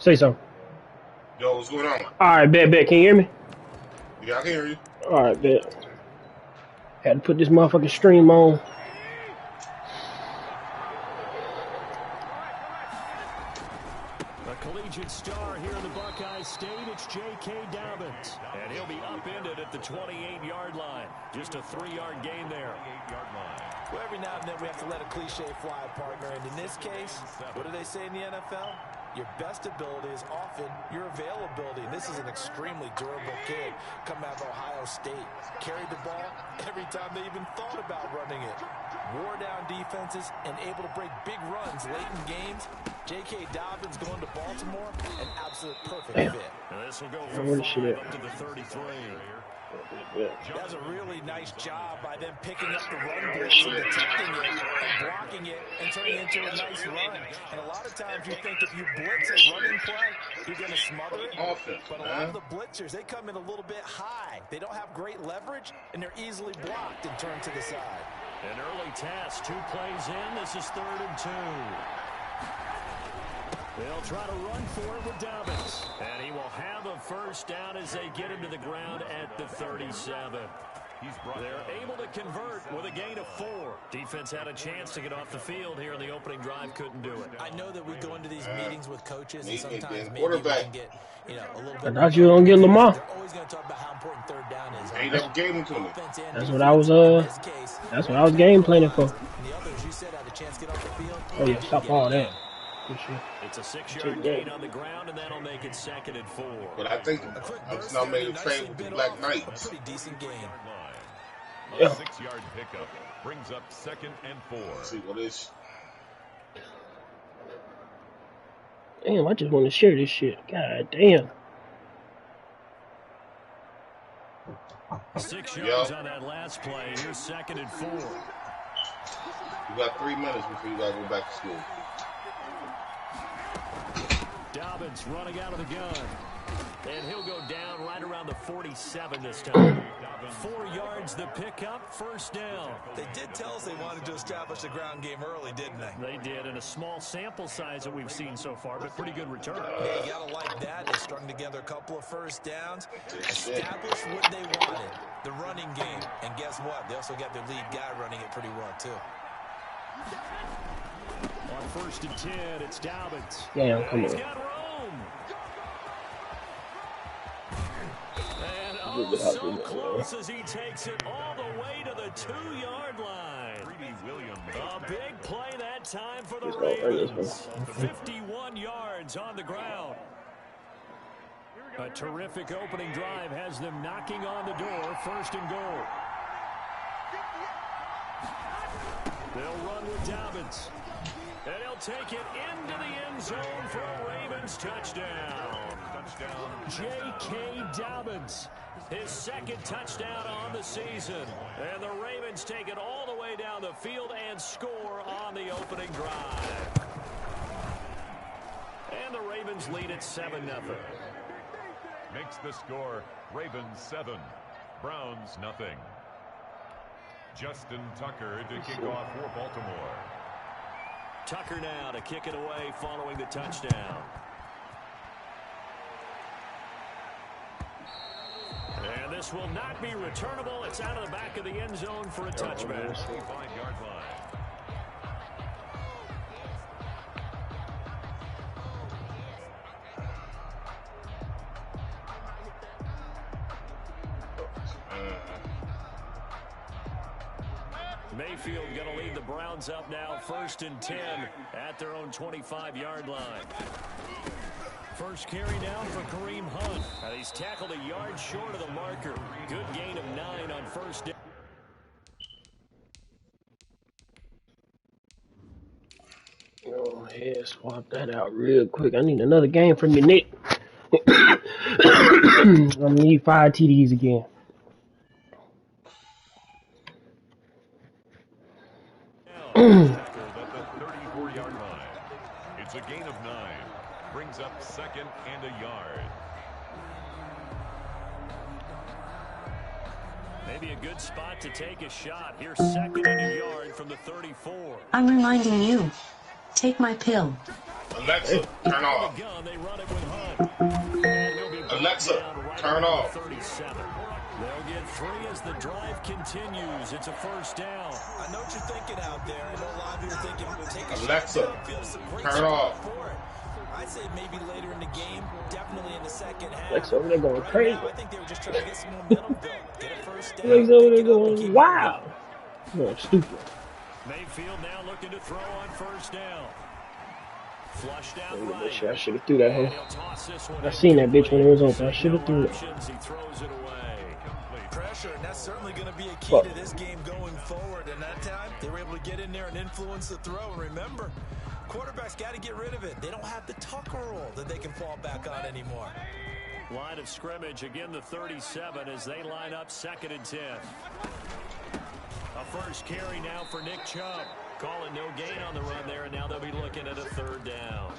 Say so. Yo, what's going on? Alright, bet. Can you hear me? Yeah, I can hear you. Alright, bet. Had to put this motherfucking stream on. A collegiate star here in the Buckeye State, it's J.K. Dobbins. And he'll be upended at the 28-yard line. Just a 3-yard gain there. 8-yard line. Well, every now and then we have to let a cliche fly, partner. And in this case, what do they say in the NFL? Your best ability is often your availability. And this is an extremely durable kid coming out of Ohio State. Carried the ball every time they even thought about running it. Wore down defenses and able to break big runs late in games. J.K. Dobbins going to Baltimore, an absolute perfect fit. And this will go from 5 up to the 33. That's a really nice job by them picking up the run blitz and detecting it and blocking it and turning it into a nice run. And a lot of times you think if you blitz a running play, you're going to smother it. But a lot of the blitzers, they come in a little bit high. They don't have great leverage, and they're easily blocked and turned to the side. An early test, 2 plays in. This is 3rd and 2. They'll try to run for it with Dobbins. And he will have a first down as they get him to the ground at the 37. They're able to convert with a gain of 4. Defense had a chance to get off the field here in the opening drive, couldn't do it. I know that we go into these meetings with coaches and sometimes maybe we can get, a little bit. I thought you were gonna get Lamar. They're always going to talk about how important 3rd down is. Ain't never gave him to me. That's what I was That's what I was game planning for. And the others you said had a chance to get off the field. Oh yeah, stop all that. It's a 6-yard gain on the ground, and that'll make it 2nd and 4. But I think it's not made a trade with the Black Knights. Pretty decent game. Yeah. 6-yard pickup brings up 2nd and 4. Let's see what is. Damn, I just want to share this shit. God damn. 6 yards on that last play. Here's 2nd and 4. You got 3 minutes before you gotta go back to school. Dobbins running out of the gun. And he'll go down right around the 47 this time. 4 yards the pickup, first down. They did tell us they wanted to establish the ground game early, didn't they? They did, in a small sample size that we've seen so far, but pretty good return. Yeah, you gotta like that. They strung together a couple of first downs, established what they wanted, the running game. And guess what? They also got their lead guy running it pretty well, too. On 1st and 10, it's Dobbins. Damn, come on. He's got room. And oh, so close as he takes it all the way to the 2-yard line. A big play that time for the Ravens. 51 yards on the ground. A terrific opening drive has them knocking on the door, 1st and goal. They'll run with Dobbins. And he'll take it into the end zone for a Ravens touchdown. J.K. Dobbins, his 2nd touchdown on the season. And the Ravens take it all the way down the field and score on the opening drive. And the Ravens lead at 7-0. Makes the score Ravens 7, Browns nothing. Justin Tucker to kick off for Baltimore. Tucker now to kick it away following the touchdown. And this will not be returnable. It's out of the back of the end zone for a touchback. 5-yard line. Mayfield going to lead the Browns up now, 1st and 10 at their own 25-yard line. First carry down for Kareem Hunt. He's tackled a yard short of the marker. Good gain of 9 on 1st down. Oh, yeah, swap that out real quick. I need another game from you, Nick. I'm going to need 5 TDs again. At the 34-yard line. It's a gain of 9. Brings up 2nd and a yard. Maybe a good spot to take a shot. Here's 2nd and a yard from the 34. I'm reminding you. Take my pill. Alexa, turn off. They run it with Hunt. And he'll be Alexa, right turn off. 37. They'll get 3 as the drive continues. It's a first down. I know what you're thinking out there. I know a lot of you are thinking, take a Alexa, turn off. I'd say maybe later in the game, definitely in the second half. Alexa over there going crazy. Now, I think they were just trying to get some momentum built. Get a first down. Alexa over there going wow. Oh, stupid. Mayfield now looking to throw on first down. Flushed out right. I should have threw that home. I seen that bitch when it was open. I should have threw it. He throws it away. Pressure, and that's certainly going to be a key to this game going forward. And that time, they were able to get in there and influence the throw. And remember, quarterbacks got to get rid of it. They don't have the Tucker roll that they can fall back on anymore. Line of scrimmage, again the 37 as they line up 2nd and 10. A first carry now for Nick Chubb. Calling no gain on the run there, and now they'll be looking at a 3rd down.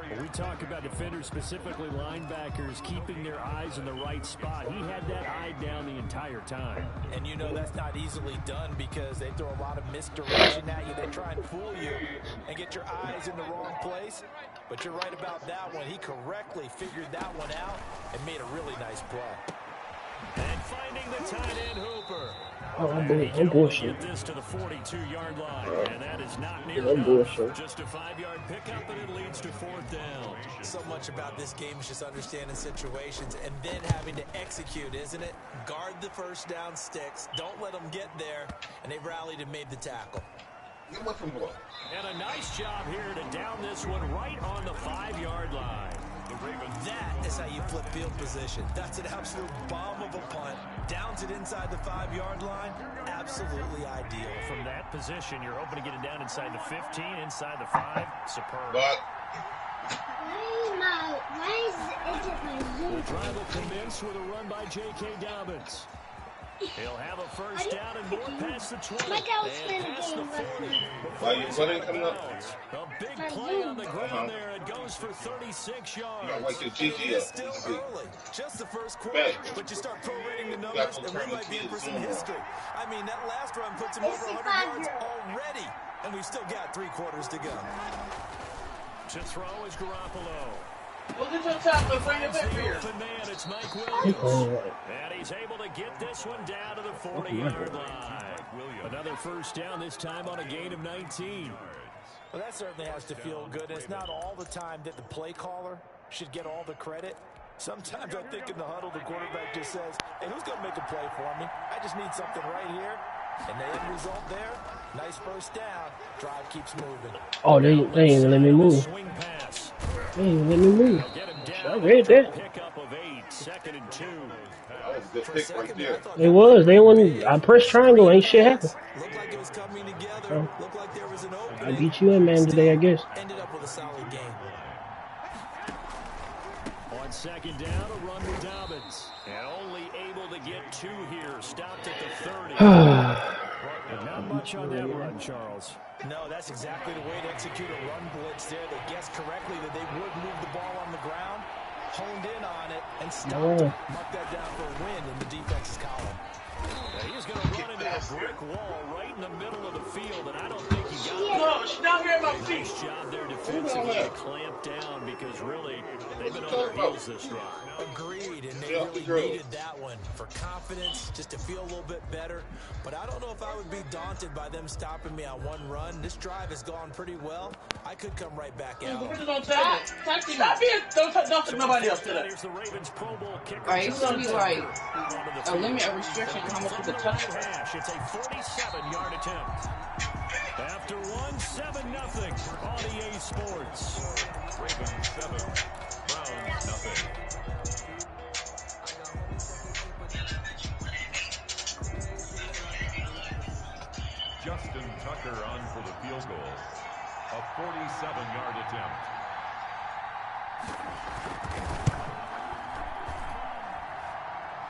When we talk about defenders, specifically linebackers, keeping their eyes in the right spot. He had that eye down the entire time. And you know that's not easily done because they throw a lot of misdirection at you. They try and fool you and get your eyes in the wrong place. But you're right about that one. He correctly figured that one out and made a really nice play. And finding the tight end Hooper. Oh, I'm bullshit. Get this to the 42-yard line, and that is not near I'm bullshit. Just a 5-yard pickup, and it leads to 4th down. So much about this game is just understanding situations and then having to execute, isn't it? Guard the first down sticks. Don't let them get there, and they rallied and made the tackle. And a nice job here to down this one right on the 5-yard line. That is how you flip field position. That's an absolute bomb of a punt. Downs it inside the 5-yard line. Absolutely ideal. From that position, you're hoping to get it down inside the 15, inside the 5. Superb. But The drive will commence with a run by J.K. Dobbins. He'll have a first down and more past the 20. Like I was playing the game. why you running coming up? A big play on the ground there. It goes for 36 yards. Like your GG It's still early. Just the first quarter. But you start prorating the numbers, and we might be in for some history. I mean, that last run puts him over 100 yards already. And we've still got 3 quarters to go. To throw is Garoppolo. Look at your top and bring it back here. Open man, it's Mike Williams. And he's able to get this one down to the 40-yard line. Another first down, this time on a gain of 19. Well, that certainly has to feel good. It's not all the time that the play caller should get all the credit. Sometimes I think in the huddle, the quarterback just says, hey, who's going to make a play for me? I just need something right here. And the end result there, nice first down. Drive keeps moving. Oh, they ain't gonna let me move. Swing pass. They ain't gonna let me move. Get him down. I read that. Pickup of 8, 2nd and 2. That was a good pick right there. It was. They wouldn't. I pressed triangle. Ain't shit happen. Looked like it was coming together. Looked like there was an I opening. beat you in, man, today, I guess. Ended up with a solid game. On 2nd down, a run with Dobbins. And only able to get 2 here. Stopped at the 30. Not much on that run, Charles. No, that's exactly the way to execute a run blitz there. They guessed correctly that they would move the ball on the ground, honed in on it, and stopped it. Mark that down for a win in the defense's column. He's going to run into a brick wall right in the middle of the field, and I don't think he got it. No, she's down here at my feet. Nice job there defensively to clamp down because really they've been on their heels this drive. Agreed, and they really needed that one for confidence, just to feel a little bit better. But I don't know if I would be daunted by them stopping me on one run. This drive has gone pretty well. I could come right back out. Stop here. Don't touch nobody else today. Here's the Ravens Pro Bowl kicker. All right, it's going to be like a limit, a restriction, how much you can touch. It's a 47-yard attempt. After 1-7-0 on EA Sports. Ravens 7, Browns nothing. Justin Tucker on for the field goal. A 47-yard attempt.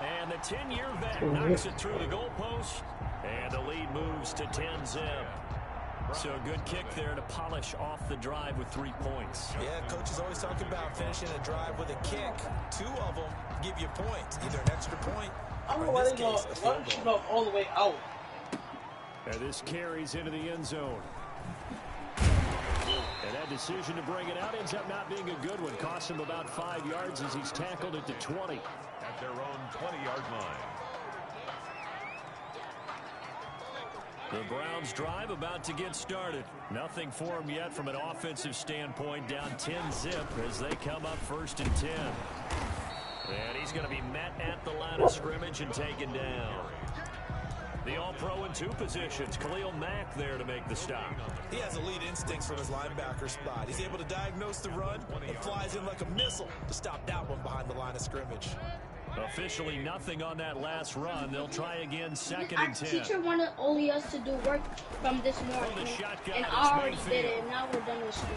And the 10-year vet knocks it through the goalpost. And the lead moves to 10-zip. So a good kick there to polish off the drive with 3 points. Yeah, coaches always talk about finishing a drive with a kick. 2 of them give you points, either an extra point I don't or know why in they this go. case, a Why field don't you goal. go all the way out? And this carries into the end zone. And Bad decision to bring it out. Ends up not being a good one. Cost him about 5 yards as he's tackled at the 20. At their own 20-yard line. The Browns drive about to get started. Nothing for them yet from an offensive standpoint. Down 10-zip as they come up 1st and 10. And he's going to be met at the line of scrimmage and taken down. The All-Pro in 2 positions. Khalil Mack there to make the stop. He has elite instincts from his linebacker spot. He's able to diagnose the run and flies in like a missile to stop that one behind the line of scrimmage. Officially nothing on that last run. They'll try again 2nd and 10. Our teacher wanted only us to do work from this morning, and I already did it, and now we're done with school.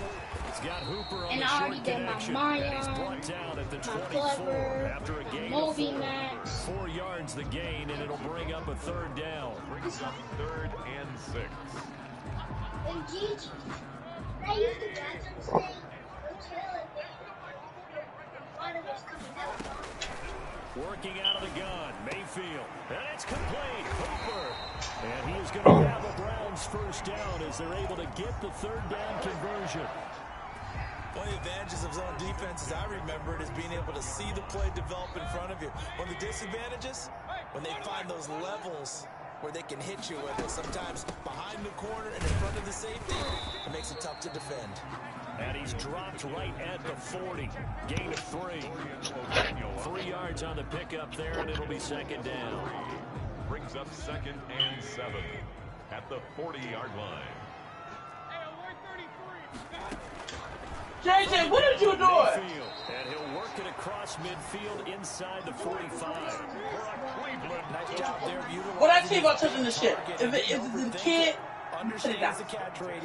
It's got Hooper on and the I already short did my connection. Mayan, Down at the my 24 Clever, after a my gain Moby of 4. Max. 4 yards the gain, and it'll bring up a 3rd down. Brings up 3rd and 6. And Gigi, I used the bathroom today. Water was coming out. Working out of the gun, Mayfield, and it's complete. Hooper, and he is going to have a Browns 1st down as they're able to get the 3rd down conversion. One of the advantages of zone defense, as I remember it, is being able to see the play develop in front of you. One of the disadvantages, when they find those levels where they can hit you with it, sometimes behind the corner and in front of the safety, it makes it tough to defend. And he's dropped right at the 40. Gain of 3. 3 yards on the pickup there, and it'll be 2nd down. Brings up 2nd and 7 at the 40-yard line. JJ, what are you doing? Mayfield, and he'll work it across midfield inside the 45. Nice job there. What I tell you about touching the shit? If it's a kid, sit it down.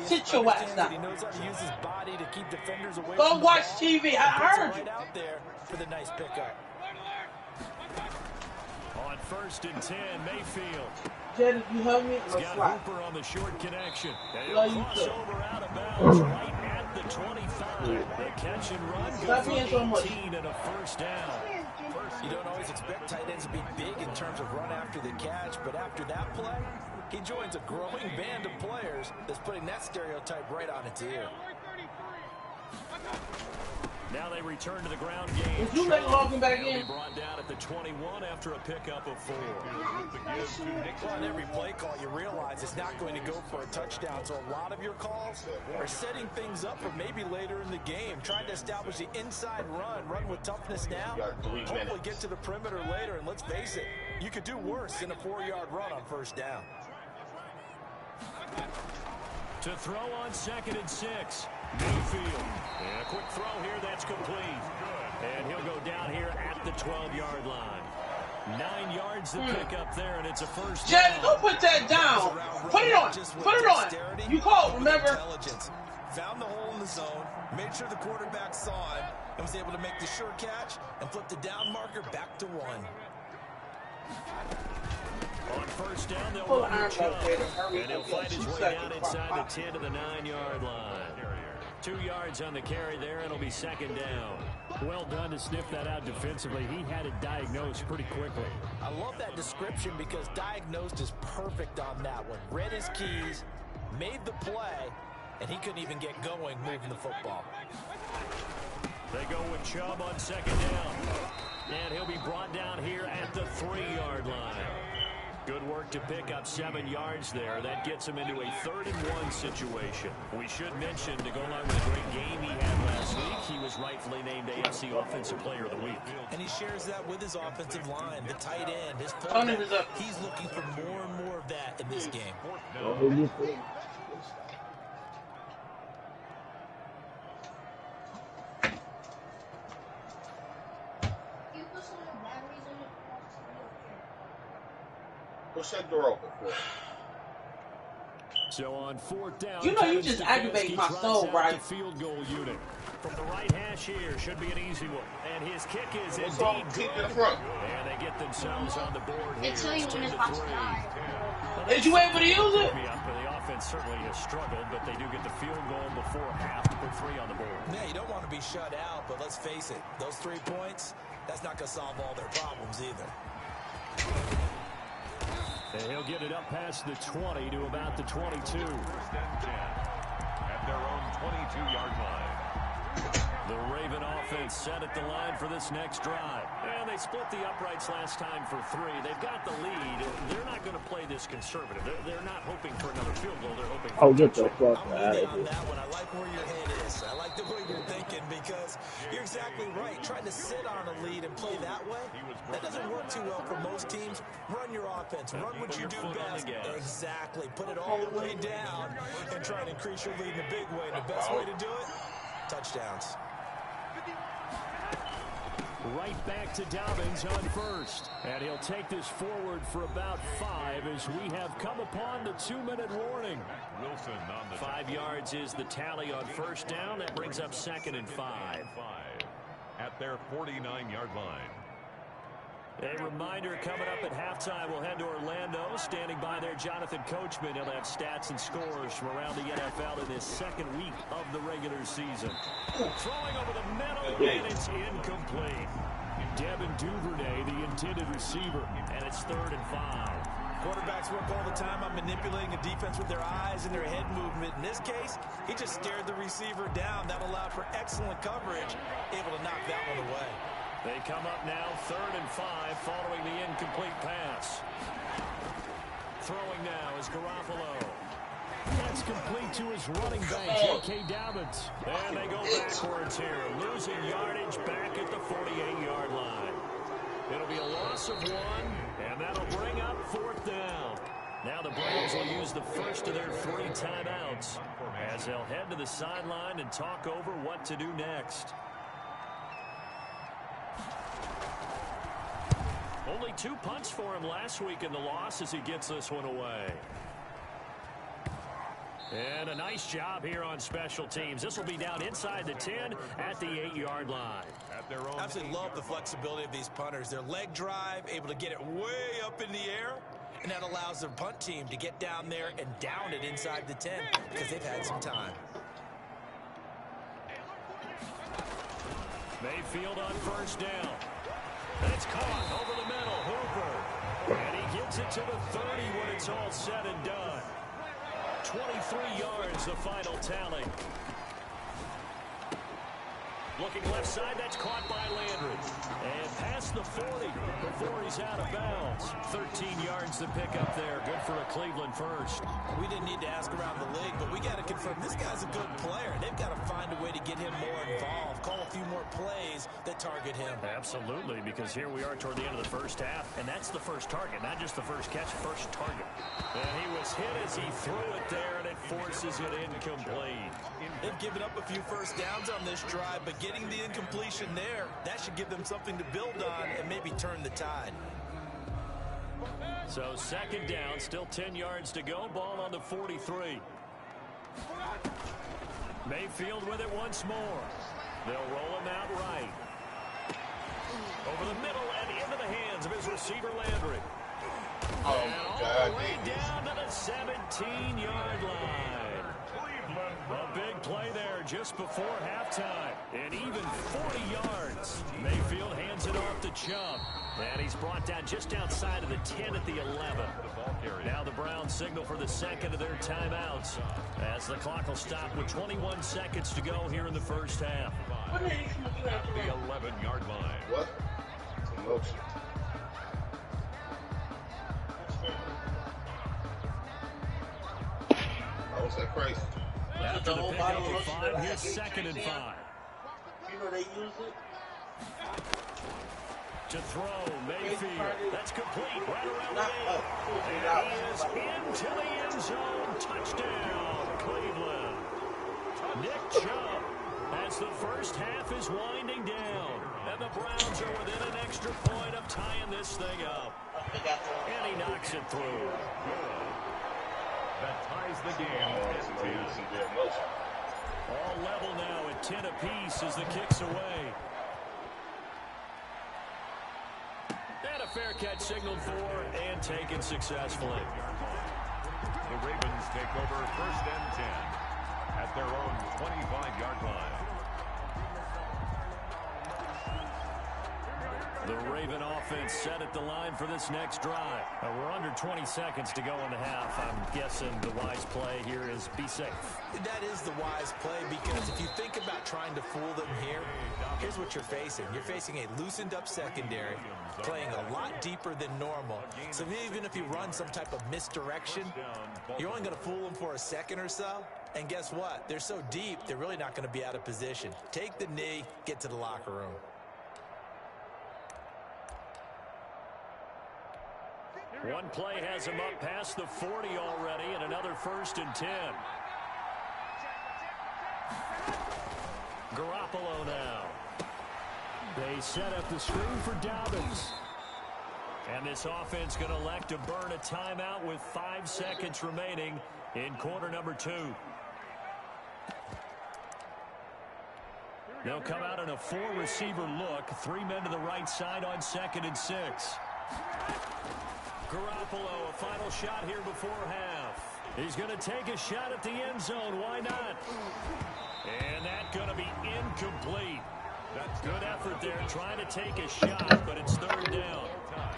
Sit your ass down. He knows how to use his body to keep defenders away. Go watch TV. I heard you. Right out there for the nice pickup. On 1st and 10, Mayfield. Jed, you help me? He's got slide. Hooper on the short connection. And Love he'll you cross too. over out of bounds right at the 25. The catch and run Stop good being for so much. 18 and a 1st down. You don't always expect tight ends to be big in terms of run after the catch, but after that play, he joins a growing band of players that's putting that stereotype right on its ear. Now they return to the ground game. If you let Logan back in. He'll be brought down at the 21 after a pickup of 4. Well, on every play call, you realize it's not going to go for a touchdown, so a lot of your calls are setting things up for maybe later in the game, trying to establish the inside run with toughness now, hopefully get to the perimeter later, and let's face it, you could do worse than a 4-yard run on 1st down. To throw on 2nd and 6. Mayfield. And a quick throw here, that's complete. And he'll go down here at the 12-yard line. 9 yards to pick up there, and it's a 1st down. Jed, don't put that down. Put it on. Put it on. You called, remember? Found the hole in the zone, made sure the quarterback saw him, and was able to make the sure catch and flip the down marker back to 1. On 1st down, they'll Pull run the with Chubb, arm and he'll find his way down inside the 10 to the 9-yard line. 2 yards on the carry there, and it'll be 2nd down. Well done to sniff that out defensively. He had it diagnosed pretty quickly. I love that description because diagnosed is perfect on that one. Read his keys, made the play, and he couldn't even get going moving the football. They go with Chubb on 2nd down. And he'll be brought down here at the 3-yard line. Good work to pick up 7 yards there. That gets him into a 3rd and 1 situation. We should mention, to go along with the great game he had last week, he was rightfully named AFC Offensive Player of the Week. And he shares that with his offensive line, the tight end, his fullback. He's looking for more and more of that in this game. Push that door open for us. So on 4th down, You know you just aggravated my soul, right? Field goal unit. From the right hash here, should be an easy one. And his kick is What's indeed wrong? Kick in the front. And they get themselves on the board here. They tell you It's when 10 it's to about to 3. die. Is you able to use it? The offense certainly has struggled, but they do get the field goal before half to put 3 on the board. Yeah, you don't want to be shut out, but let's face it, those 3 points, that's not going to solve all their problems either. And he'll get it up past the 20 to about the 22. At their own 22-yard line. The Raven offense set at the line for this next drive. And they split the uprights last time for 3. They've got the lead. They're not going to play this conservative. They're not hoping for another field goal. They're hoping for Oh, get the fuck I'm out with of you on here. that one. I like where your head is. I like the way you're thinking because you're exactly right. Trying to sit on a lead and play that way, that doesn't work too well for most teams. Run your offense. Run what you do best. Exactly. Put it all the way down and try and increase your lead in a big way. And the best way to do it, touchdowns. Right back to Dobbins on first. And he'll take this forward for about 5 as we have come upon the 2-minute warning. Wilson on the 5 yards is the tally on first down. That brings up 2nd and 5. At their 49-yard line. A reminder coming up at halftime, we'll head to Orlando. Standing by there, Jonathan Coachman. He'll have stats and scores from around the NFL in this 2nd week of the regular season. Throwing over the middle, and it's incomplete. Devin Duvernay, the intended receiver, and it's 3rd and 5. Quarterbacks work all the time on manipulating a defense with their eyes and their head movement. In this case, he just stared the receiver down. That allowed for excellent coverage, able to knock that one away. They come up now 3rd and 5 following the incomplete pass. Throwing now is Garoppolo. That's complete to his running back, J.K. Dobbins. And they go backwards here, losing yardage back at the 48-yard line. It'll be a loss of 1, and that'll bring up 4th down. Now the Browns will use the first of their 3 timeouts as they'll head to the sideline and talk over what to do next. Only 2 punts for him last week in the loss as he gets this one away. And a nice job here on special teams. This will be down inside the 10 at the 8-yard line. At their own. Absolutely love the flexibility of these punters. Their leg drive, able to get it way up in the air, and that allows their punt team to get down there and down it inside the 10 because they've had some time. Mayfield on first down. It's caught over the middle. Hooper. And he gets it to the 30 when it's all said and done. 23 yards, the final tally. Looking left side, that's caught by Landry. And past the 40 before he's out of bounds. 13 yards to pick up there. Good for a Cleveland first. We didn't need to ask around the league, but we got to confirm this guy's a good player. They've got to find a way to get him more involved, call a few more plays that target him. Absolutely, because here we are toward the end of the first half, and that's the first target, not just the first catch, first target. And he was hit as he threw it there, and it forces it incomplete. They've given up a few first downs on this drive, but getting the incompletion there, that should give them something to build on and maybe turn the tide. So 2nd down, still 10 yards to go. Ball on the 43. Mayfield with it once more. They'll roll him out right. Over the middle and into the hands of his receiver, Landry. Oh, And my all God. the way down to the 17-yard line. A big play there just before halftime. And even 40 yards. Mayfield hands it off to Chubb. And he's brought down just outside of the 10 at the 11. Now the Browns signal for the 2nd of their timeouts as the clock will stop with 21 seconds to go here in the first half. At the 11-yard line. What? Emotion. Oh, is that crazy? After the pickup of 5, here's 2nd and 5. You know they use it. To throw, Mayfield. That's complete. Right around the 8. And he is into the end zone. Touchdown, Cleveland. Nick Chubb as the first half is winding down. And the Browns are within an extra point of tying this thing up. And he knocks it through. That ties the game at 10. All level now at 10 apiece as the kick's away. And a fair catch signaled for and taken successfully. The Ravens take over 1st and 10 at their own 25-yard line. The Raven offense set at the line for this next drive. We're under 20 seconds to go in the half. I'm guessing the wise play here is be safe. That is the wise play, because if you think about trying to fool them here, here's what you're facing. You're facing a loosened up secondary, playing a lot deeper than normal. So even if you run some type of misdirection, you're only going to fool them for a second or so. And guess what? They're so deep, they're really not going to be out of position. Take the knee, get to the locker room. One play has him up past the 40 already, and another 1st and 10. Garoppolo now. They set up the screen for Dobbins. And this offense going to elect to burn a timeout with 5 seconds remaining in quarter number 2. They'll come out in a 4-receiver look. 3 men to the right side on 2nd and 6. Garoppolo, a final shot here before half. He's going to take a shot at the end zone. Why not? And that's going to be incomplete. Good effort there trying to take a shot, but it's 3rd down.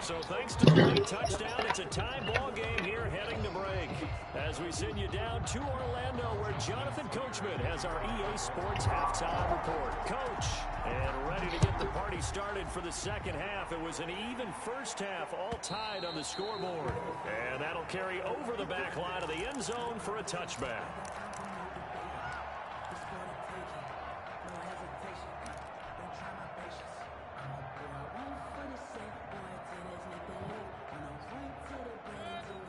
So thanks to the late touchdown, it's a tie ball game here heading to break. As we send you down to Orlando, where Jonathan Coachman has our EA Sports halftime report. Coach, and ready to get the party started for the second half. It was an even first half, all tied on the scoreboard. And that'll carry over the back line of the end zone for a touchback.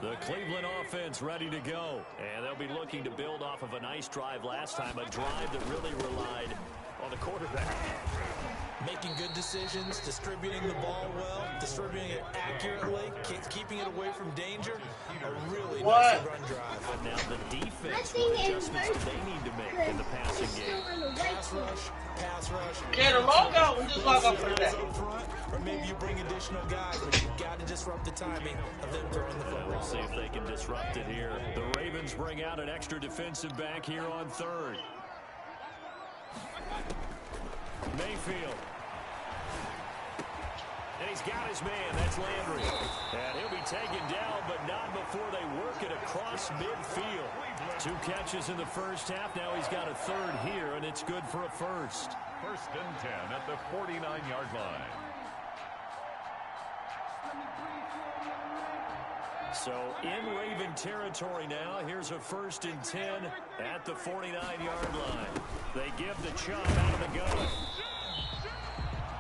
The Cleveland offense ready to go. And they'll be looking to build off of a nice drive last time, a drive that really relied on the quarterback. Making good decisions, distributing the ball well, distributing it accurately, keeping it away from danger. A really nice run drive. And now the defense, what adjustments do they need to make in the passing game? Pass rush. Get a logo and just log off for that. Or maybe you bring additional guys, but you've got to disrupt the timing of them throwing the football. We'll see if they can disrupt it here. The Ravens bring out an extra defensive back here on 3rd. Mayfield. And he's got his man. That's Landry. And he'll be taken down, but not before they work it across midfield. 2 catches in the first half. Now he's got a 3rd here, and it's good for a 1st. 1st and 10 at the 49-yard line. So in Raven territory now. Here's a 1st and 10 at the 49-yard line. They give the chop out of the gun.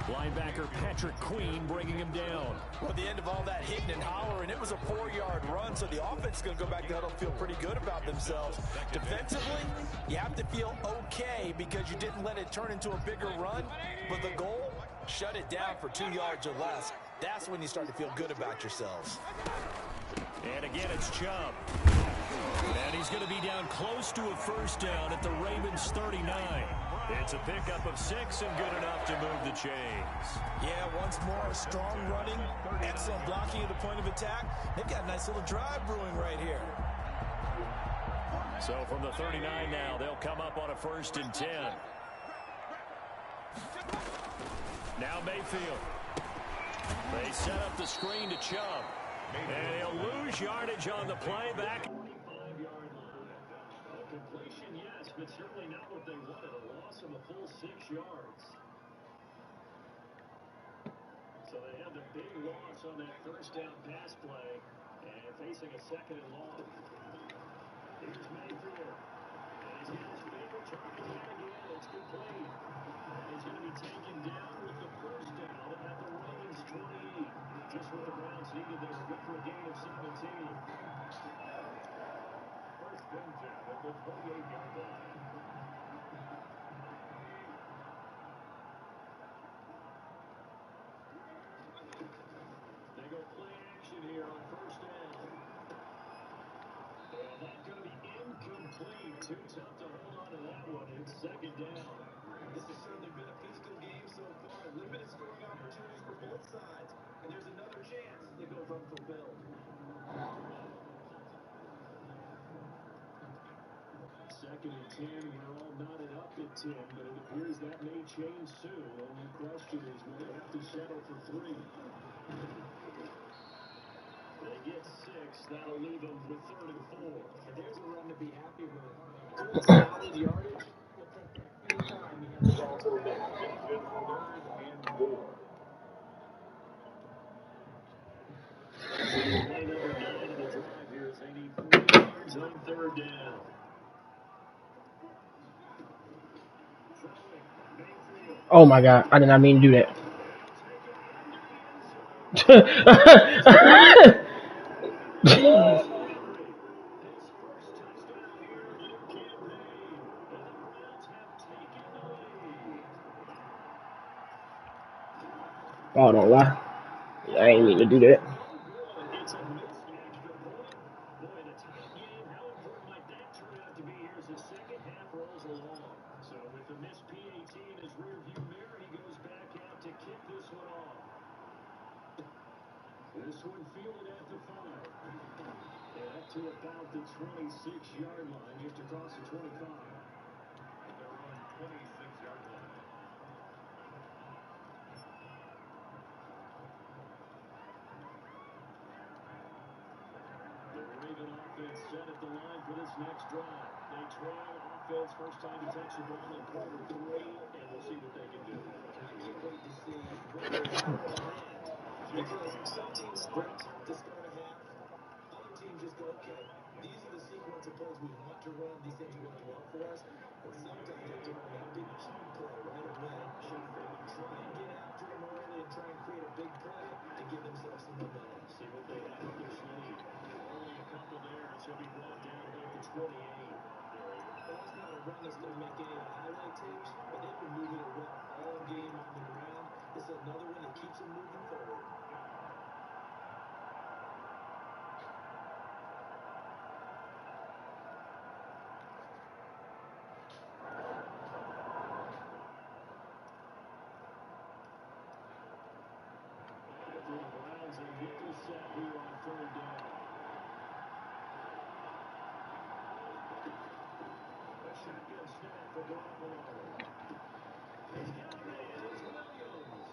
Linebacker Patrick Queen bringing him down. Well, at the end of all that hitting and hollering, it was a 4-yard run, so the offense is going to go back to the huddle, feel pretty good about themselves. Defensively, you have to feel okay because you didn't let it turn into a bigger run, but the goal, shut it down for 2 yards or less. That's when you start to feel good about yourselves. And again, it's Chubb. And he's going to be down close to a 1st down at the Ravens 39. It's a pickup of 6 and good enough to move the chains. Yeah, once more, strong running, excellent blocking at the point of attack. They've got a nice little drive brewing right here. So from the 39 now, they'll come up on a 1st and 10. Now Mayfield. They set up the screen to Chubb. And he'll lose yardage on the play back. Completion, yes, but certainly not what they wanted. A loss of a full 6 yards. So they have the big loss on that 1st down pass play, and facing a 2nd and long. Here's Mayfield. And he's got his favorite target again. It's complete. And he's going to be taken down with the 1st down at the Ravens 28. Just what the Browns needed there. Good for a gain of 17. 1st and 10 at the 28-yard line. They go play action here on 1st down. And that's going to be incomplete. Too tough to hold on to that one. It's 2nd down. This has certainly been a physical game so far. Limited scoring opportunities for both sides. And there's another chance that goes unfulfilled. 2nd and 10. We're all knotted up at 10, but it appears that may change soon. Only question is, will they have to settle for 3? They get 6. That'll leave them with 3rd and 4. And there's a run to be happy with. Good solid yardage. Every time he has the ball to him. 3rd and 4. Play number 9 of the drive here as they need 4 yards on 3rd down. Oh my God, I did not mean to do that. Oh, don't lie. I ain't mean to do that. So with the missed PAT in his rearview mirror, he goes back out to kick this one off. This one fielded at the 5. And up to about the 26-yard line, just across the 25. They're on 26-yard line. The Raven offense set at the line for this next drive. They trail offense, first time to touch the ball in quarter 3, and we'll see what they can do. I can't wait to see where they land. Because some teams sprint to start a half. Other teams just go, okay, these are the sequence of plays we want to run. These things are working well for us. And sometimes you have to run that big key play right away. Try and get after them early and try and create a big play to give themselves some momentum. See what they have up their sleeve. Only a couple there as he'll be brought down at the 28. That's not a run that's going to make any of the highlight tapes, but they've been moving it well all game on the ground. This is another one that keeps them moving forward. The Browns will get this set here on 3rd down. A shotgun snap for Garoppolo. He's got a man, it's Williams.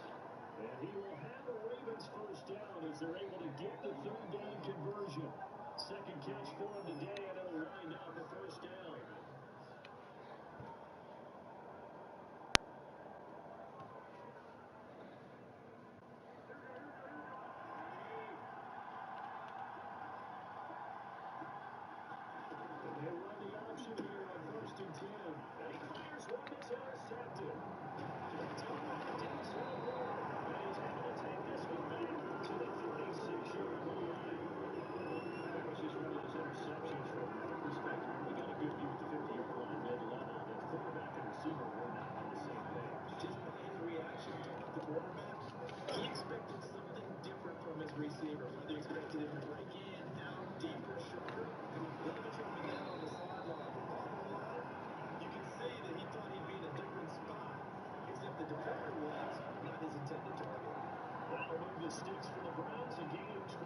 And he will have the Ravens first down as they're able to get the 3rd down conversion. Second catch for him today, and it'll wind up a first down. They run the option here on 1st and 10. And he fires one that's intercepted. Dennis Wilder. And he's able to take this one back to the 36-yard line. That was just one of those interceptions from our perspective. We got a good view at the 50-yard line, mid-level. The quarterback and receiver were not on the same page. Just by his reaction to the quarterback, he expected something different from his receiver. Whether he expected him to break in, out, deeper, shorter. Look at him with that on the sideline. Bottom line, you can see that he thought he'd be in a different spot, except the defender was not his intended target. That'll move the sticks for the Browns, a gain of 12.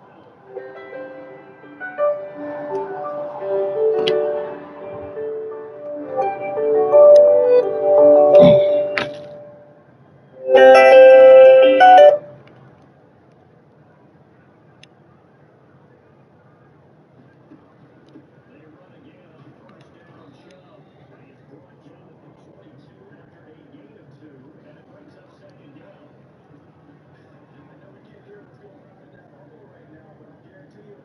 They run again on 1st down. Chubb. He's brought down at the 22 after a gain of 2, and it brings up 2nd down. I know we can't hear what's going on in that bubble right now, but I guarantee you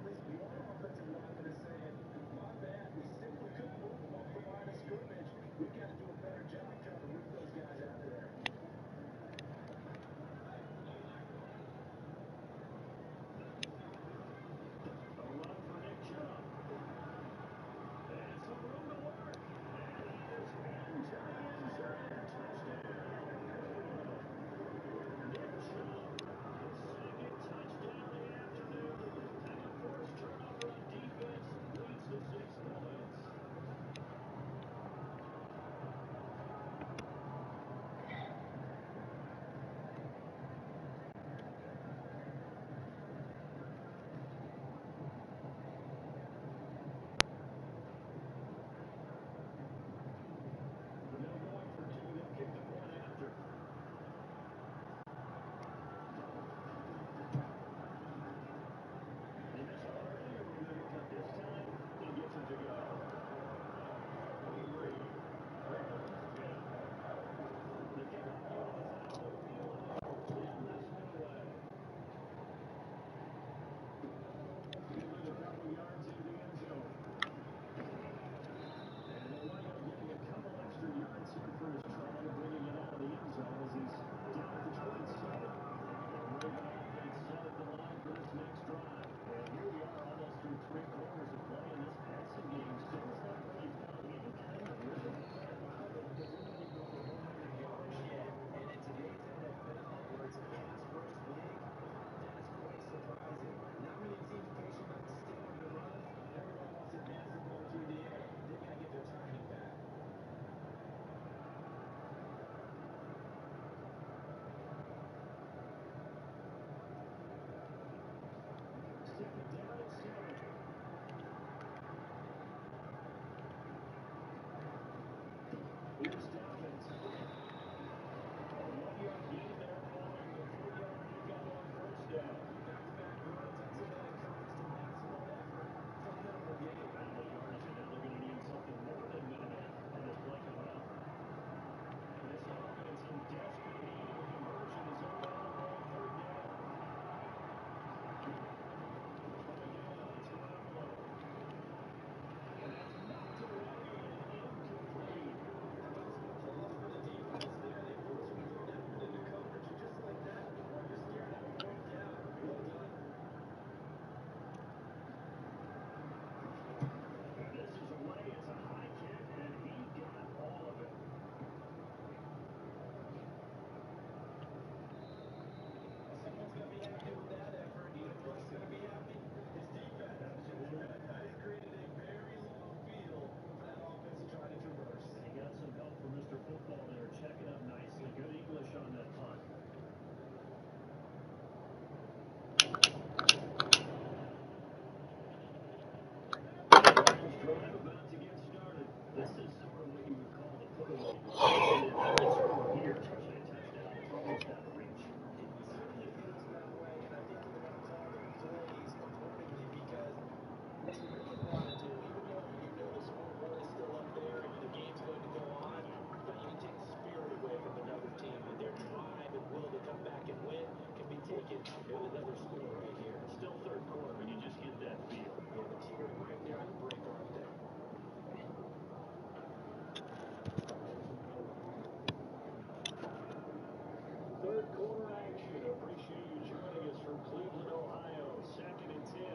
quarter action. Appreciate you joining us from Cleveland, Ohio. 2nd and 10.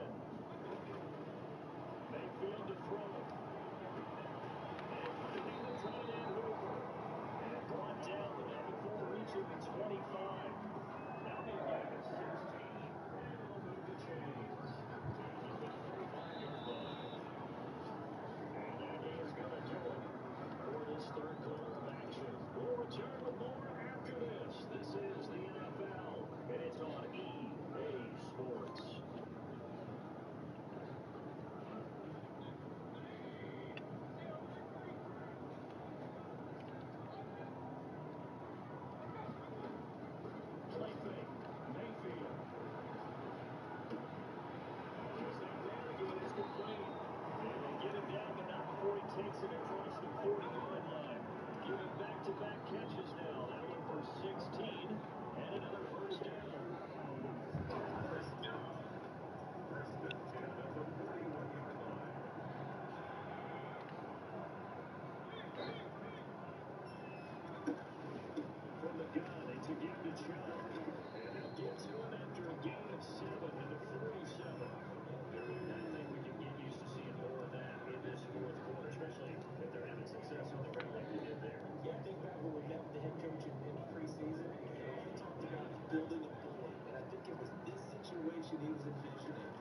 Mayfield to throw. And finding the tight end Hooper. And brought down the number 4, reaching the 25. Now they get to 16. And they'll move the chains. And that is going to do it for this third quarter of action. We'll return with more after this. This is the NFL, and it's on EA Sports. Play fake. Mayfield. Just out there again, it's complete. And they get him down, but not before he takes it across the 40-yard line. Giving back-to-back catches now. That one for 16, and another first down. From the gun, it's again to Chubb. And they'll get to him after a gain of 7 and a 47. I think we can get used to seeing more of that in this fourth quarter, especially if they're having success on the ground like they did there. Yeah, I think back when we met the head coach in preseason, he talked about building a bully, and I think it was this situation he was envisioning.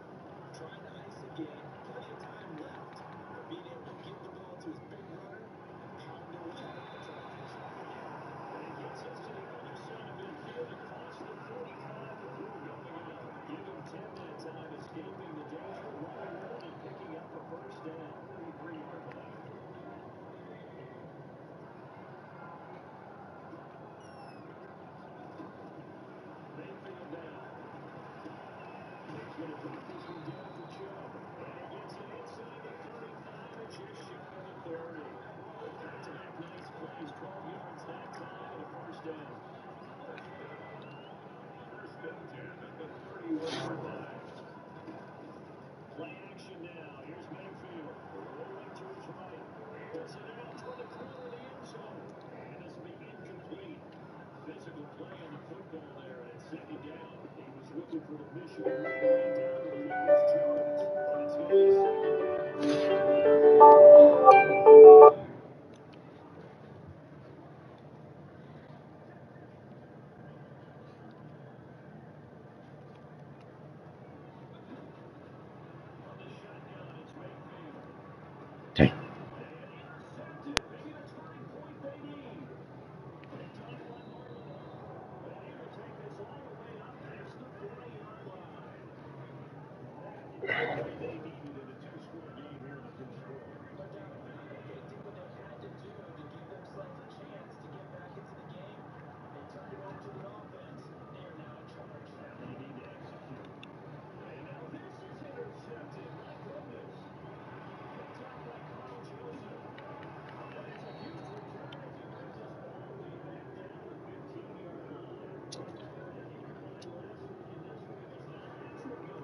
Trying to ice a game, plenty of time left, but being able to give the ball to his big runner, pound away, and try to finish off the game. And it gets us to the other side of midfield across the 45 before going out. Give him 10-minute time escaping the danger running and picking up a first down. 33-yard line. Mayfield down. He's going to drop this one down for Chubb. And he gets it inside the 35 and just shy of the 30. Back-to-back nice plays, 12 yards that time and a first down. First and 10 at the 31-yard line. Play action now. Here's Mayfield. Rolling to his right. Gets it out toward the corner of the end zone. And this will be incomplete. Physical play on the football there, and it's 2nd down. He was looking for the Michigan running down to the field was Jones. But it's going to be 2nd down. On the shotgun, it's Mayfield. Dang. And intercepted. Maybe the turning point they need. Picked off by Marlon. And he will take this all the way up past the 40-yard line. They needed in a two-score game here in the first quarter. No doubt about it. They did what they had to do to give themselves a chance to get back into the game. They turned it over to the offense. They are now in charge. Now they need to execute. And now this is intercepted. My goodness. Picked off by Carl Joseph. And it's a huge return as he brings us all the way back down to the 15-yard line.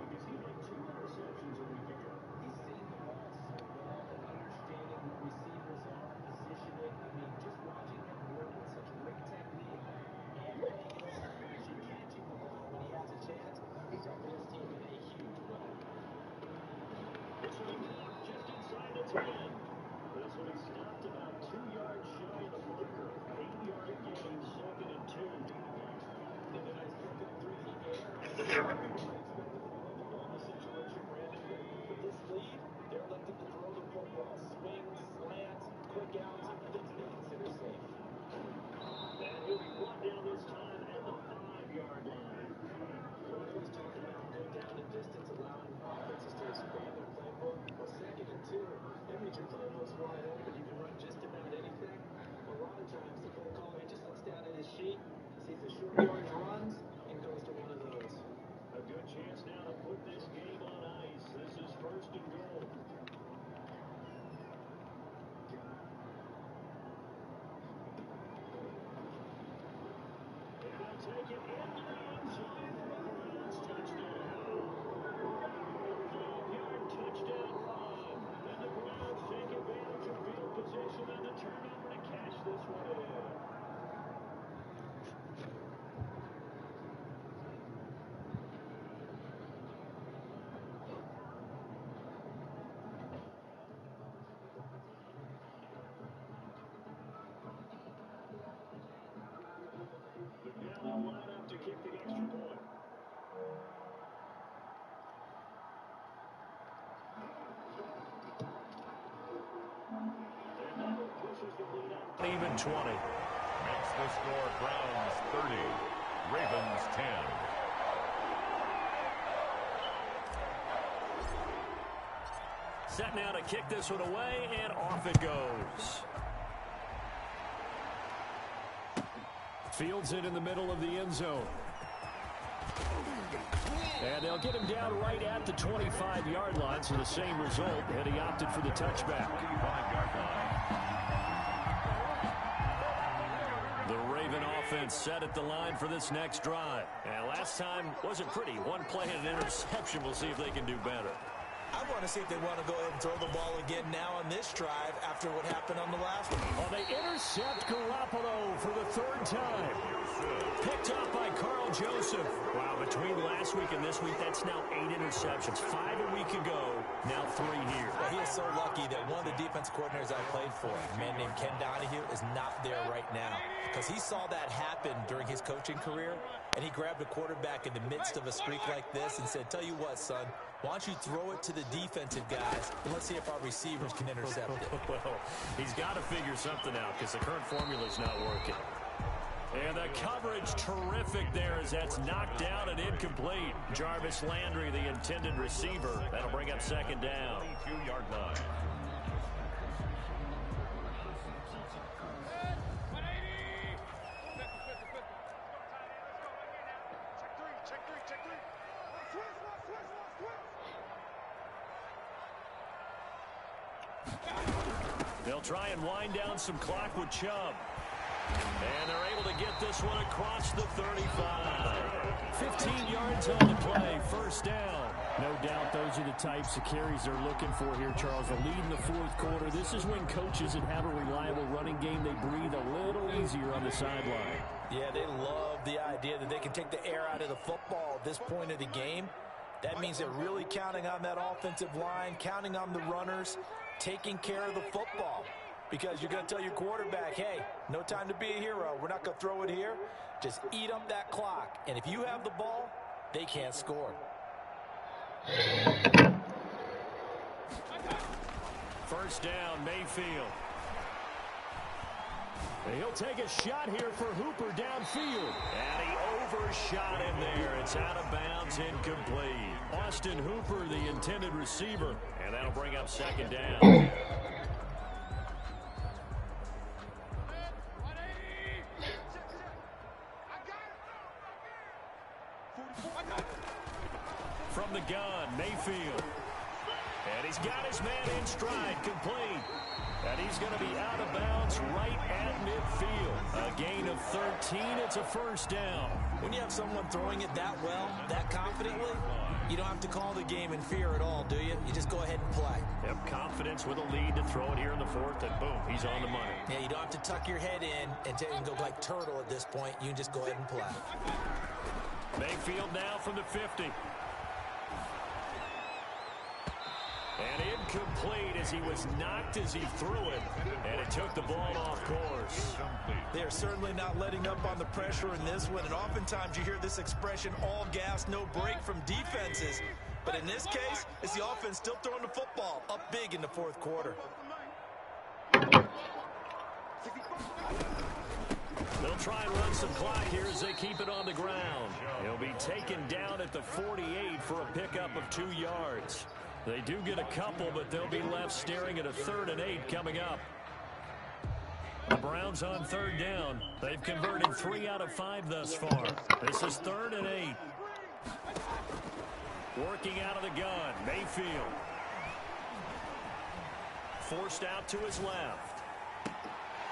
Because he had 2 interceptions a week ago. He's seeing the ball so well, understanding where receivers are, positioning. I mean, just watching him work with such great technique and being in space and catching the ball when he has a chance. He's helping his team in a huge way. This will be caught just inside the 10. This will be stopped about 2 yards shy of the marker. 8-yard gain, 2nd and 2. The guys flipping through the air as everybody expected to throw the ball in the situation, Brandon. With this lead, they're electing to throw the football. Swings, slants, quick outs, things they consider safe. And he'll be brought down this time at the 5-yard line. Coach was talking about going down in distance, allowing offenses to expand their playbook. Well, 2nd and 2, that means your playbook's wide open. You can run just about anything. A lot of times, the play caller, he just looks down at his sheet, sees the short yardage runs, and goes to one of those. A good chance now to put this game on ice. This is 1st and goal. And they'll take it into the end zone for a Browns touchdown. 5-yard touchdown run. And the Browns take advantage of field position on the turnover to cash this one in. and 20. Makes the score Browns 30, Ravens 10. Set now to kick this one away, and off it goes. Fields it in the middle of the end zone. And they'll get him down right at the 25-yard line, so the same result, and he opted for the touchback. The Raven offense set at the line for this next drive. And last time wasn't pretty. One play and an interception. We'll see if they can do better. I want to see if they want to go ahead and throw the ball again now on this drive after what happened on the last one. Oh, they intercept Garoppolo for the third time. Picked up by Carl Joseph. Wow, between last week and this week, that's now 8 interceptions. 5 a week ago, now 3 here. Well, he is so lucky that one of the defense coordinators I played for, a man named Ken Donahue, is not there right now. Because he saw that happen during his coaching career, and he grabbed a quarterback in the midst of a streak like this and said, tell you what, son, why don't you throw it to the defensive guys, and let's see if our receivers can intercept it. Well, he's got to figure something out because the current formula is not working. And the coverage terrific there as that's knocked down and incomplete. Jarvis Landry, the intended receiver. That'll bring up second down. 22-yard line. They'll try and wind down some clock with Chubb. And they're able to get this one across the 35. 15 yards on the play, first down. No doubt those are the types of carries they're looking for here, Charles. The lead in the fourth quarter. This is when coaches that have a reliable running game, they breathe a little easier on the sideline. Yeah, they love the idea that they can take the air out of the football at this point of the game. That means they're really counting on that offensive line, counting on the runners, taking care of the football. Because you're going to tell your quarterback, hey, no time to be a hero. We're not going to throw it here. Just eat up that clock. And if you have the ball, they can't score. First down, Mayfield. And he'll take a shot here for Hooper downfield. And he overshot him there. It's out of bounds, incomplete. Austin Hooper, the intended receiver. And that'll bring up second down. From the gun, Mayfield. And he's got his man in stride, complete. And he's going to be out of bounds right at midfield. A gain of 13, it's a first down. When you have someone throwing it that well, that confidently, you don't have to call the game in fear at all, do you? You just go ahead and play. Yep, confidence with a lead to throw it here in the fourth, and boom, he's on the money. Yeah, you don't have to tuck your head in and go like turtle at this point. You can just go ahead and play. Mayfield now from the 50. And incomplete as he was knocked as he threw it. And it took the ball off course. They're certainly not letting up on the pressure in this one. And oftentimes you hear this expression, all gas, no break from defenses. But in this case, it's the offense still throwing the football up big in the fourth quarter. They'll try and run some clock here as they keep it on the ground. He'll be taken down at the 48 for a pickup of 2 yards. They do get a couple, but they'll be left staring at a 3rd and 8 coming up. The Browns on 3rd down. They've converted 3 out of 5 thus far. This is 3rd and 8. Working out of the gun, Mayfield. Forced out to his left.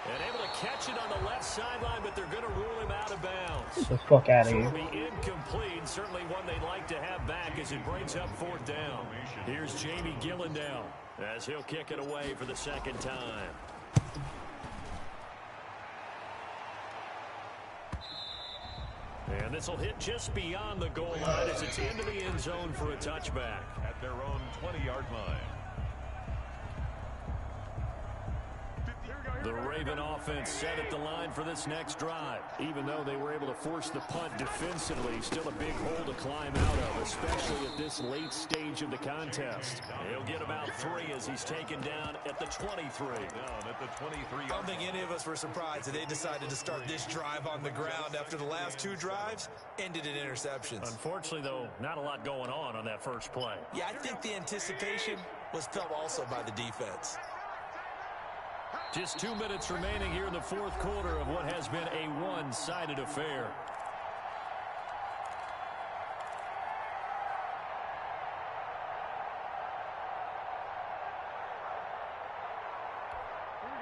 And able to catch it on the left sideline, but they're going to rule him out of bounds. Get the fuck out of here. So it'll be incomplete. Certainly one they'd like to have back as it brings up 4th down. Here's Jamie Gillandale as he'll kick it away for the second time. And this will hit just beyond the goal line as it's into the end zone for a touchback. At their own 20-yard line. The Raven offense set at the line for this next drive. Even though they were able to force the punt defensively, still a big hole to climb out of, especially at this late stage of the contest. He'll get about 3 as he's taken down at the 23. Down at the 23. I don't think any of us were surprised that they decided to start this drive on the ground after the last 2 drives ended in interceptions. Unfortunately, though, not a lot going on that first play. Yeah, I think the anticipation was felt also by the defense. Just 2 minutes remaining here in the fourth quarter of what has been a one-sided affair.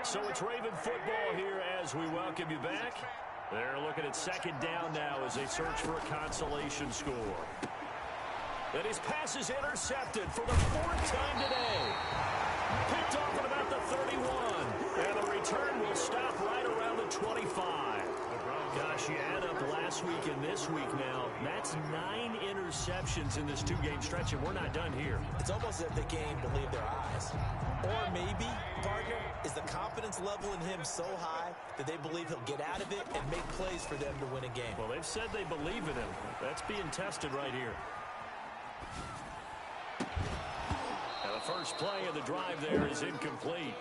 So it's Raven football here as we welcome you back. They're looking at second down now as they search for a consolation score. And his pass is intercepted for the 4th time today. Picked off at about the 31. And the return will stop right around the 25. Gosh, you add up last week and this week now, that's 9 interceptions in this 2-game stretch, and we're not done here. It's almost as if they can't even believe their eyes. Or maybe, partner, is the confidence level in him so high that they believe he'll get out of it and make plays for them to win a game. Well, they've said they believe in him. That's being tested right here. And the first play of the drive there is incomplete.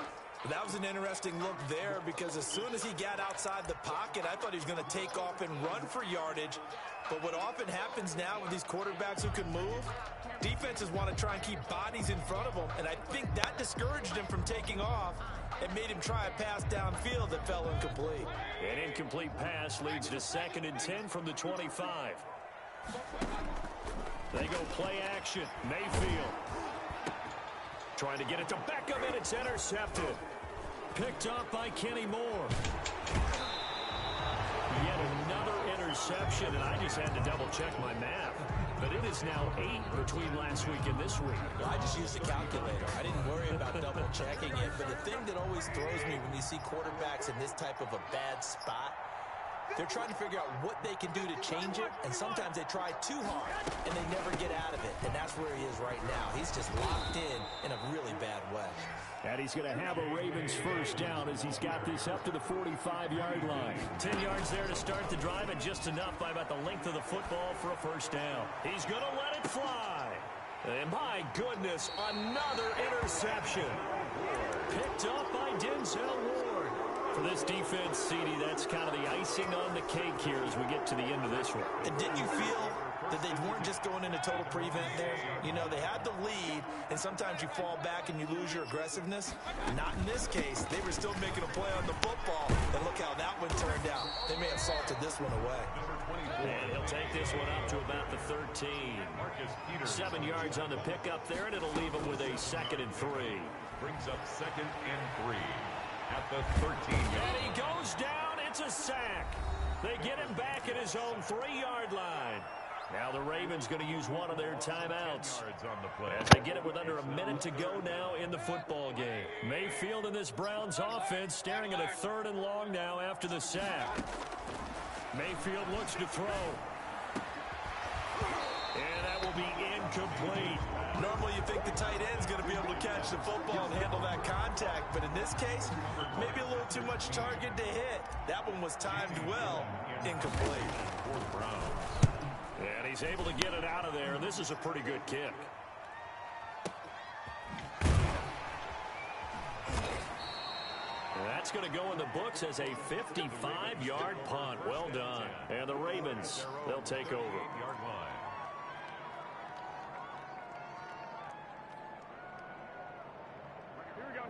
That was an interesting look there because as soon as he got outside the pocket, I thought he was going to take off and run for yardage. But what often happens now with these quarterbacks who can move, defenses want to try and keep bodies in front of them, and I think that discouraged him from taking off and made him try a pass downfield that fell incomplete. An incomplete pass leads to 2nd and 10 from the 25. They go play action. Mayfield trying to get it to Beckham, and it's intercepted. Picked up by Kenny Moore. Yet another interception, and I just had to double-check my math. But it is now 8 between last week and this week. Well, I just used a calculator. I didn't worry about double-checking it. But the thing that always throws me when you see quarterbacks in this type of a bad spot, they're trying to figure out what they can do to change it, and sometimes they try too hard, and they never get out of it. And that's where he is right now. He's just locked in a really bad way. And he's going to have a Ravens first down as he's got this up to the 45-yard line. 10 yards there to start the drive, and just enough by about the length of the football for a first down. He's going to let it fly. And my goodness, another interception. Picked up by Denzel Ward. For this defense, CD, that's kind of the icing on the cake here as we get to the end of this one. And didn't you feel that they weren't just going into total prevent there? You know, they had the lead, and sometimes you fall back and you lose your aggressiveness. Not in this case. They were still making a play on the football, and look how that one turned out. They may have salted this one away. And he'll take this one up to about the 13. 7 yards on the pickup there, and it'll leave him with a 2nd and 3. Brings up 2nd and 3. At the 13-yard. And he goes down. It's a sack. They get him back at his own 3-yard line. Now the Ravens going to use one of their timeouts as they get it with under a minute to go now in the football game. Mayfield in this Browns offense staring at a 3rd and long now after the sack. Mayfield looks to throw. And that will be incomplete. Normally you think the tight end's going to be able to catch the football and handle that contact, but in this case, maybe a little too much target to hit. That one was timed well, incomplete. And he's able to get it out of there. This is a pretty good kick. That's going to go in the books as a 55-yard punt. Well done. And the Ravens, they'll take over.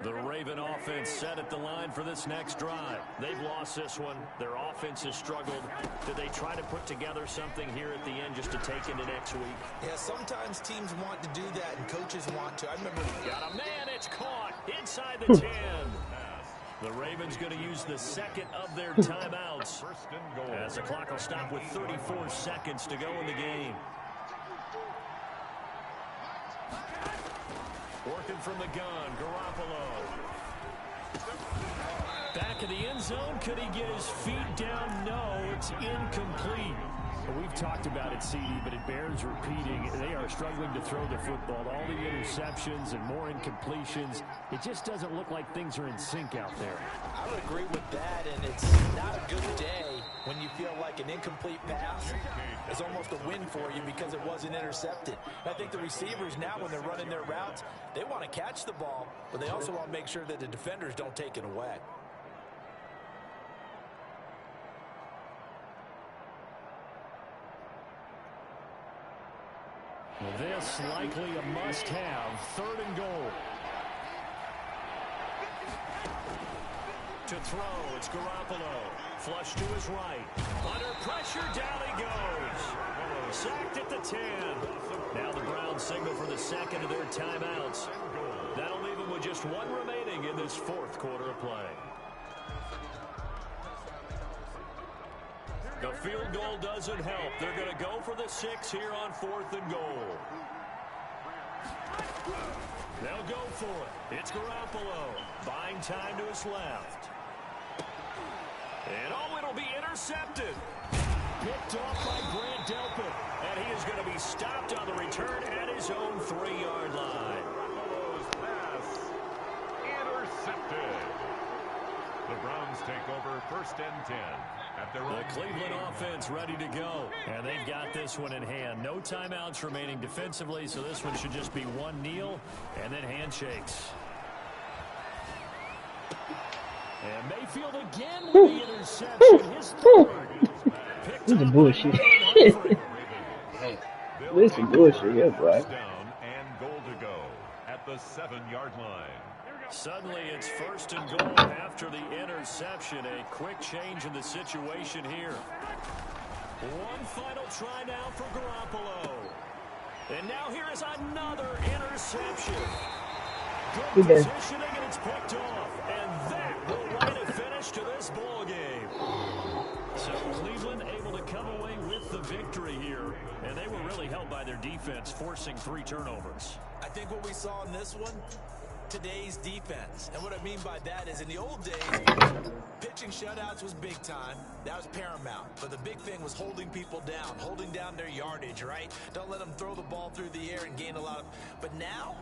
The Raven offense set at the line for this next drive. They've lost this one. Their offense has struggled. Did they try to put together something here at the end just to take into next week? Yeah, sometimes teams want to do that and coaches want to. I remember. Got a man. It's caught inside the 10. The Ravens going to use the 2nd of their timeouts as the clock will stop with 34 seconds to go in the game. Working from the gun, Garoppolo. Back in the end zone, could he get his feet down? No, it's incomplete. We've talked about it, CD, but it bears repeating. They are struggling to throw the football. All the interceptions and more incompletions. It just doesn't look like things are in sync out there. I would agree with that, and it's not a good day when you feel like an incomplete pass is almost a win for you because it wasn't intercepted. I think the receivers now, when they're running their routes, they want to catch the ball, but they also want to make sure that the defenders don't take it away. This likely a must-have, 3rd and goal. To throw, it's Garoppolo. Flush to his right. Under pressure, down he goes. Sacked at the 10. Now the Browns signal for the second of their timeouts. That'll leave them with just one remaining in this 4th quarter of play. The field goal doesn't help. They're going to go for the 6 here on 4th and goal. They'll go for it. It's Garoppolo. Buying time to his left. And oh, it'll be intercepted. Picked off by Grant Delpit. And he is going to be stopped on the return at his own 3-yard line. Garoppolo's pass intercepted. The Browns take over 1st and 10. The Cleveland offense ready to go. And they've got this one in hand. No timeouts remaining defensively, so this one should just be one kneel and then handshakes. And Mayfield again with the interception. His 3rd. This is bullshit. This is bullshit, yeah, bro. Down and goal to go at the 7-yard line. Suddenly it's 1st and goal after the interception. A quick change in the situation here. One final try now for Garoppolo. And now here is another interception. Good positioning, and it's picked off. And that will write a finish to this ball game. So Cleveland able to come away with the victory here. And they were really held by their defense, forcing 3 turnovers. I think what we saw in this one, today's defense. And what I mean by that is in the old days, pitching shutouts was big time. That was paramount. But the big thing was holding people down, holding down their yardage, right? Don't let them throw the ball through the air and gain a lot of... But now...